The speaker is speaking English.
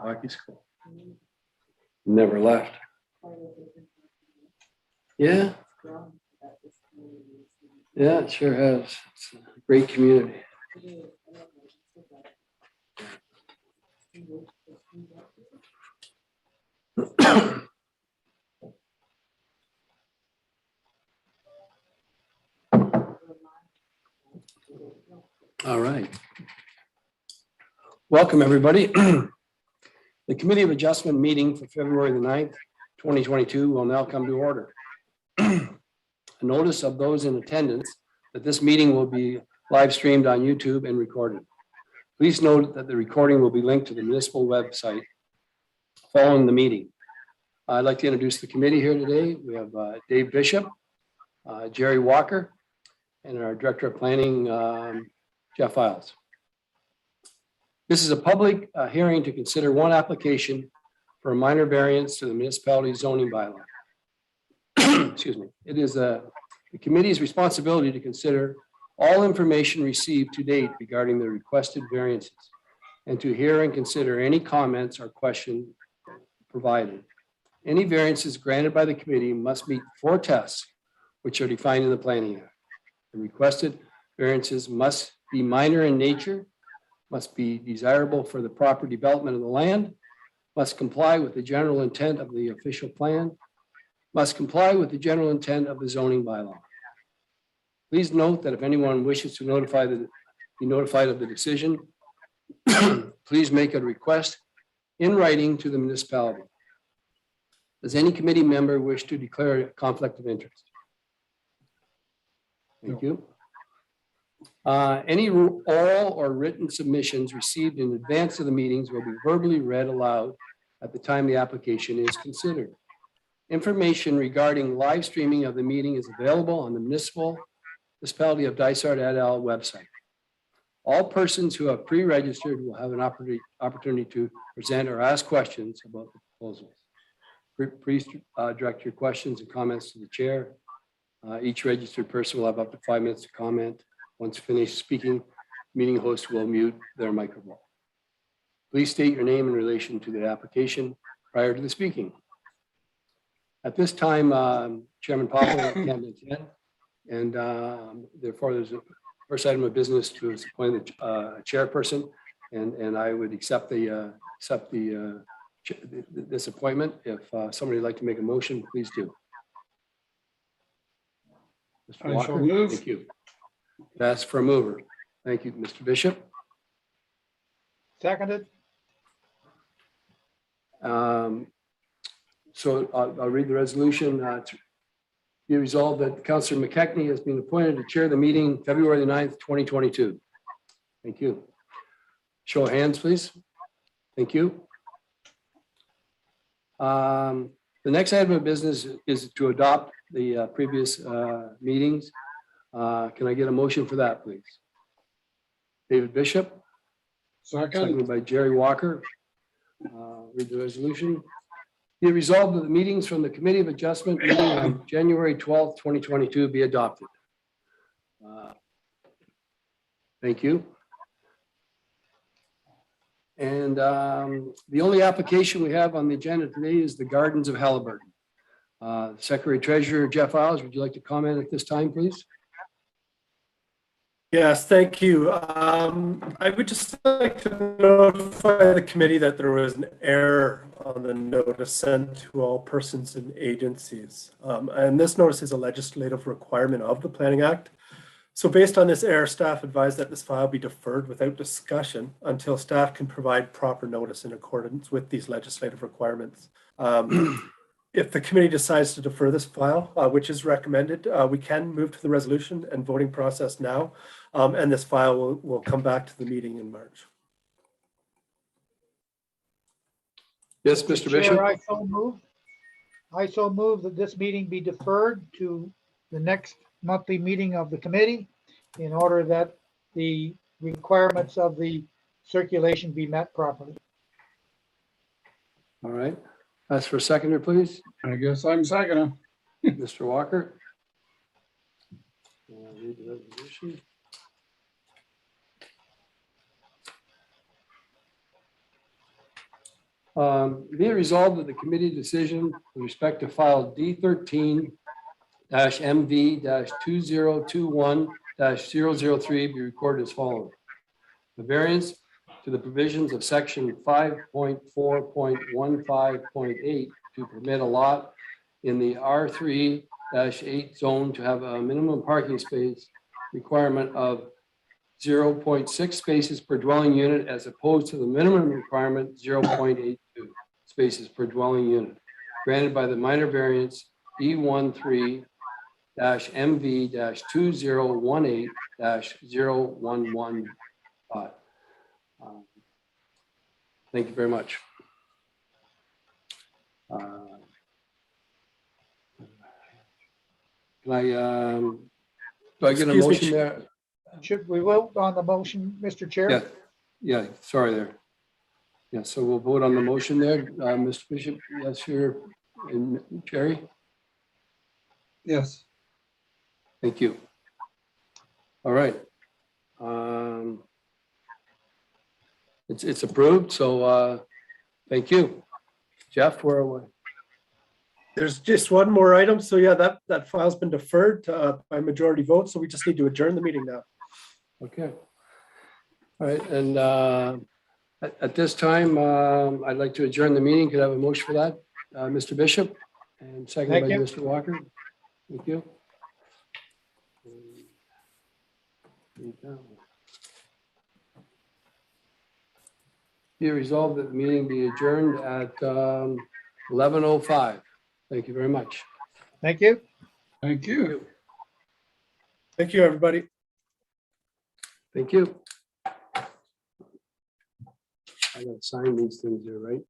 hockey school. Never left. Yeah. Yeah, it sure has. It's a great community. All right. Welcome, everybody. The Committee of Adjustment meeting for February the 9th, 2022 will now come to order. A notice of those in attendance that this meeting will be live streamed on YouTube and recorded. Please note that the recording will be linked to the municipal website following the meeting. I'd like to introduce the committee here today. We have Dave Bishop, Jerry Walker, and our Director of Planning, Jeff Iles. This is a public hearing to consider one application for a minor variance to the municipality zoning bylaw. Excuse me. It is the committee's responsibility to consider all information received to date regarding the requested variances and to hear and consider any comments or questions provided. Any variances granted by the committee must meet 4 tests which are defined in the Planning Act. The requested variances must be minor in nature, must be desirable for the proper development of the land, must comply with the general intent of the official plan, must comply with the general intent of the zoning bylaw. Please note that if anyone wishes to be notified of the decision, please make a request in writing to the municipality. Does any committee member wish to declare a conflict of interest? Thank you. Any oral or written submissions received in advance of the meetings will be verbally read aloud at the time the application is considered. Information regarding live streaming of the meeting is available on the Municipality of Dysart et al. Website. All persons who have pre-registered will have an opportunity to present or ask questions about the proposals. Please direct your questions and comments to the chair. Each registered person will have up to 5 minutes to comment. Once finished speaking, meeting host will mute their microphone. Please state your name in relation to the application prior to the speaking. At this time, Chairman Popple can't attend, and therefore there's a first item of business to appoint a chairperson, and I would accept this appointment. If somebody would like to make a motion, please do. Mr. Walker, move. Thank you. That's for a mover. Thank you, Mr. Bishop. Seconded. So I'll read the resolution. Be resolved that Councillor McKechnie has been appointed to chair the meeting February the 9th, 2022. Thank you. Show of hands, please. Thank you. The next item of business is to adopt the previous meetings. Can I get a motion for that, please? David Bishop. Seconded by Jerry Walker. Read the resolution. Be it resolved that the meetings from the Committee of Adjustment meeting on January 12th, 2022 be adopted. Thank you. And the only application we have on the agenda today is the Gardens of Haliburton. Secretary Treasurer Jeff Iles, would you like to comment at this time, please? Yes, thank you. I would just like to notify the committee that there was an error on the notice sent to all persons and agencies. And this notice is a legislative requirement of the Planning Act. So based on this error, staff advised that this file be deferred without discussion until staff can provide proper notice in accordance with these legislative requirements. If the committee decides to defer this file, which is recommended, we can move to the resolution and voting process now, and this file will come back to the meeting in March. Yes, Mr. Bishop. Chair, I so move that this meeting be deferred to the next monthly meeting of the committee in order that the requirements of the circulation be met properly. All right. Ask for a seconder, please. I guess I'm second. Mr. Walker. Read the resolution. Be it resolved that the committee decision with respect to file D13-MV-2021-003 be recorded as follows. The variance to the provisions of section 5.4.15.8 to permit a lot in the R3-8 zone to have a minimum parking space requirement of 0.6 spaces per dwelling unit as opposed to the minimum requirement 0.82 spaces per dwelling unit granted by the minor variance E13-MV-2018-011. Thank you very much. Can I, do I get a Excuse me, motion there? Should we vote on the motion, Mr. Chair? Yeah, yeah, sorry there. Yeah, so we'll vote on the motion there. Mr. Bishop, yes, here, and Jerry? Yes. Thank you. All right. It's approved, so thank you. Jeff, where are we? There's just one more item. So yeah, that file's been deferred by majority vote. So we just need to adjourn the meeting now. Okay. All right, and at this time, I'd like to adjourn the meeting. Could I have a motion for that? Mr. Bishop, and seconded by Thank you. Mr. Walker. Thank you. Be it resolved that the meeting be adjourned at 11:05. Thank you very much. Thank you. Thank you. Thank you, everybody. Thank you. I gotta sign these things here, right?